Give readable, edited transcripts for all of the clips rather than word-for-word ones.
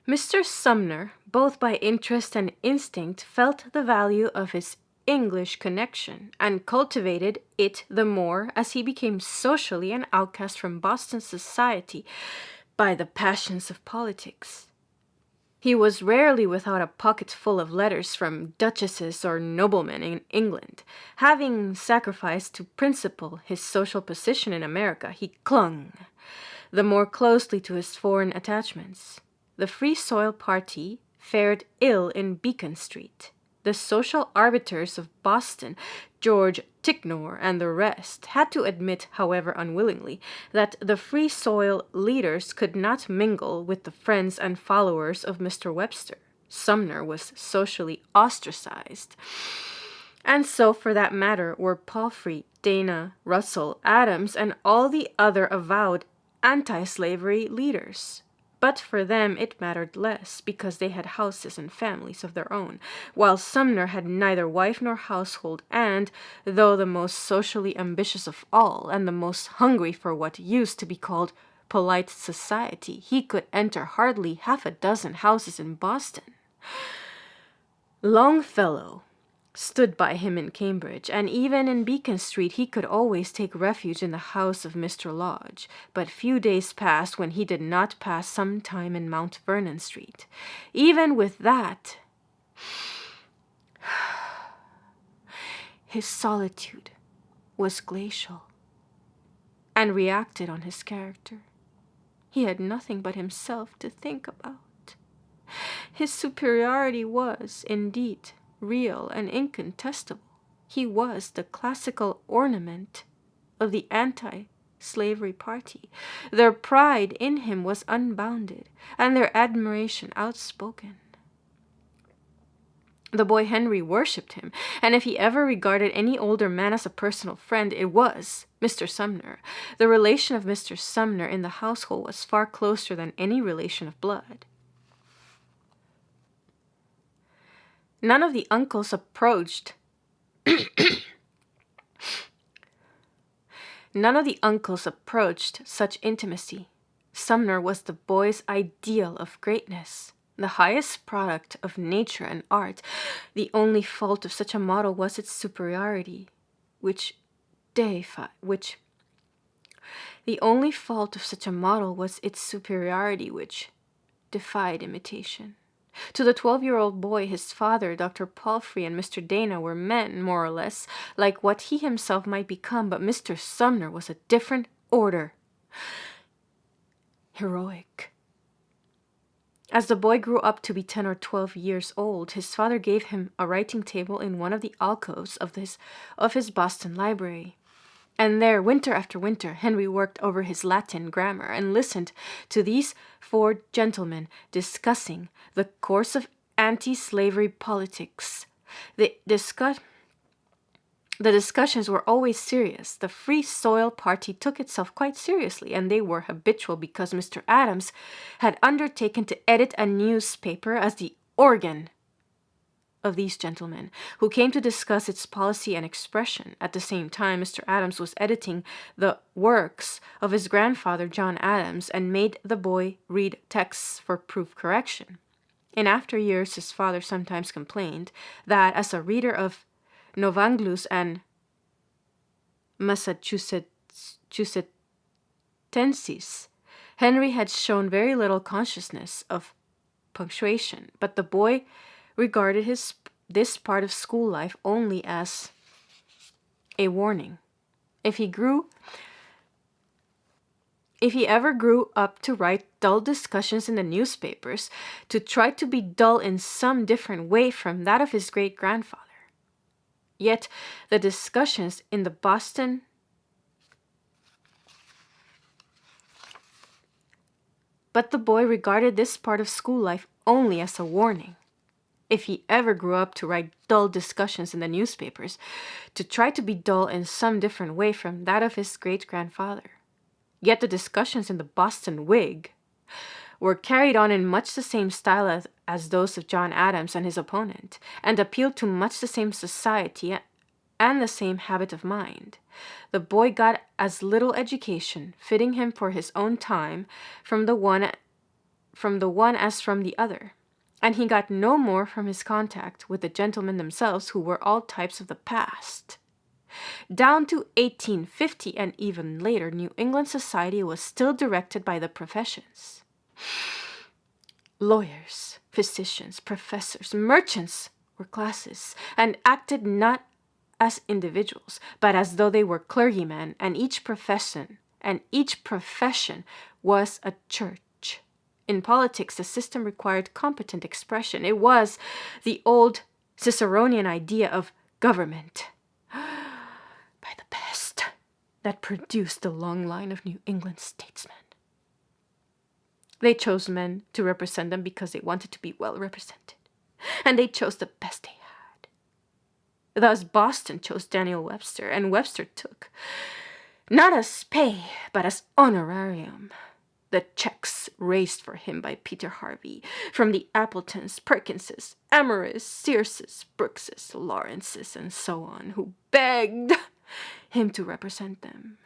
Mr. Sumner, both by interest and instinct, felt the value of his English connection and cultivated it the more as he became socially an outcast from Boston society by the passions of politics. He was rarely without a pocket full of letters from duchesses or noblemen in England. Having sacrificed to principle his social position in America, he clung the more closely to his foreign attachments. The Free Soil Party fared ill in Beacon Street. The social arbiters of Boston, George Ticknor and the rest, had to admit, however unwillingly, that the Free Soil leaders could not mingle with the friends and followers of Mr. Webster. Sumner was socially ostracized. And so, for that matter, were Palfrey, Dana, Russell, Adams, and all the other avowed anti-slavery leaders. But for them it mattered less, because they had houses and families of their own, while Sumner had neither wife nor household, and, though the most socially ambitious of all, and the most hungry for what used to be called polite society, he could enter hardly half a dozen houses in Boston. Longfellow stood by him in Cambridge, and even in Beacon Street he could always take refuge in the house of Mr. Lodge, but few days passed when he did not pass some time in Mount Vernon Street. Even with that, his solitude was glacial and reacted on his character. He had nothing but himself to think about. His superiority was, indeed, real and incontestable. He was the classical ornament of the anti-slavery party. Their pride in him was unbounded, and their admiration outspoken. The boy Henry worshipped him, and if he ever regarded any older man as a personal friend, it was Mr. Sumner. The relation of Mr. Sumner in the household was far closer than any relation of blood. None of the uncles approached such intimacy. Sumner was the boy's ideal of greatness, the highest product of nature and art. The only fault of such a model was its superiority, which defied imitation. To the 12-year-old boy, his father, Dr. Palfrey, and Mr. Dana were men, more or less, like what he himself might become, but Mr. Sumner was a different order. Heroic. As the boy grew up to be 10 or 12 years old, his father gave him a writing table in one of the alcoves of his Boston library. And there, winter after winter, Henry worked over his Latin grammar and listened to these four gentlemen discussing the course of anti-slavery politics. The discussions were always serious. The Free Soil Party took itself quite seriously, and they were habitual because Mr. Adams had undertaken to edit a newspaper as the organ of these gentlemen, who came to discuss its policy and expression. At the same time, Mr. Adams was editing the works of his grandfather, John Adams, and made the boy read texts for proof correction. In after years, his father sometimes complained that, as a reader of Novanglus and Massachusettsensis, Henry had shown very little consciousness of punctuation, but the boy regarded this part of school life only as a warning. If he ever grew up to write dull discussions in the newspapers, to try to be dull in some different way from that of his great-grandfather. Yet the discussions in the Boston But the boy regarded this part of school life only as a warning. If he ever grew up to write dull discussions in the newspapers, to try to be dull in some different way from that of his great-grandfather. Yet the discussions in the Boston Whig were carried on in much the same style as those of John Adams and his opponent, and appealed to much the same society and the same habit of mind. The boy got as little education, fitting him for his own time, from the one from the one as from the other, and he got no more from his contact with the gentlemen themselves, who were all types of the past. Down to 1850 and even later, New England society was still directed by the professions. Lawyers, physicians, professors, merchants were classes, and acted not as individuals, but as though they were clergymen, and each profession was a church. In politics, the system required competent expression. It was the old Ciceronian idea of government by the best that produced the long line of New England statesmen. They chose men to represent them because they wanted to be well represented, and they chose the best they had. Thus, Boston chose Daniel Webster, and Webster took, not as pay, but as honorarium, the checks raised for him by Peter Harvey from the Appletons, Perkinses, Amoris, Searses, Brookses, Lawrences, and so on, who begged him to represent them.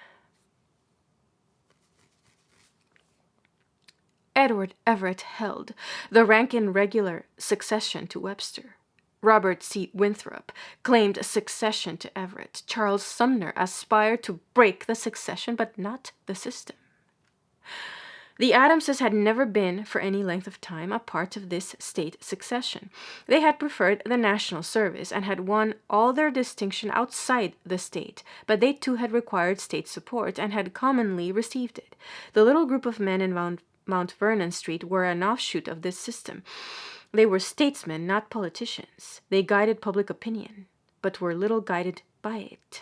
Edward Everett held the rank in regular succession to Webster. Robert C. Winthrop claimed succession to Everett. Charles Sumner aspired to break the succession, but not the system. The Adamses had never been, for any length of time, a part of this state succession. They had preferred the national service and had won all their distinction outside the state, but they too had required state support and had commonly received it. The little group of men in Mount Vernon Street were an offshoot of this system. They were statesmen, not politicians. They guided public opinion, but were little guided by it.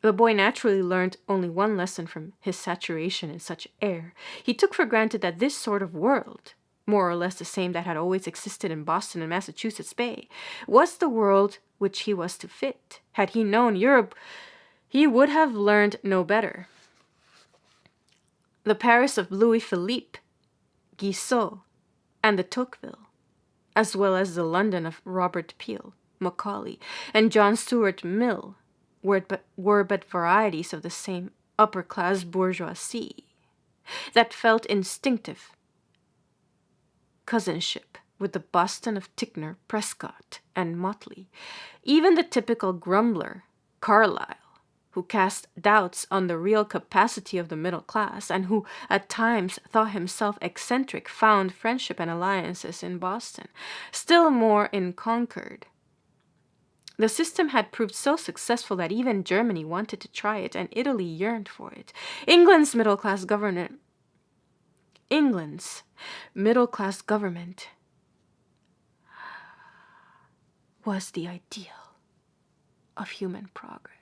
The boy naturally learned only one lesson from his saturation in such air. He took for granted that this sort of world, more or less the same that had always existed in Boston and Massachusetts Bay, was the world which he was to fit. Had he known Europe, he would have learned no better. The Paris of Louis Philippe, Guizot, and the Tocqueville, as well as the London of Robert Peel, Macaulay, and John Stuart Mill, were but varieties of the same upper-class bourgeoisie that felt instinctive cousinship with the Boston of Ticknor, Prescott, and Motley. Even the typical grumbler, Carlyle, who cast doubts on the real capacity of the middle class and who at times thought himself eccentric, found friendship and alliances in Boston, still more in Concord. The system had proved so successful that even Germany wanted to try it, and Italy yearned for it. England's middle-class government was the ideal of human progress.